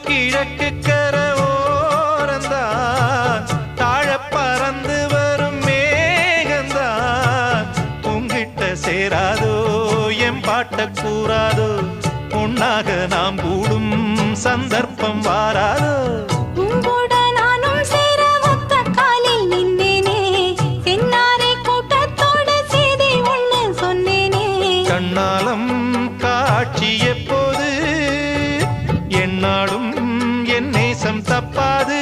கிழக்கு கர ஓரந்தான் தாழ பறந்து வரும் மேகந்தான் உங்கிட்ட சேராதோ என் பாட்ட கூறாதோ பொன்னாக நாம் கூடும் சந்தர்ப்பம் வாராதோ கண்ணாலம் காட்சி எப்போது என்னாலும் என் நேசம் தப்பாது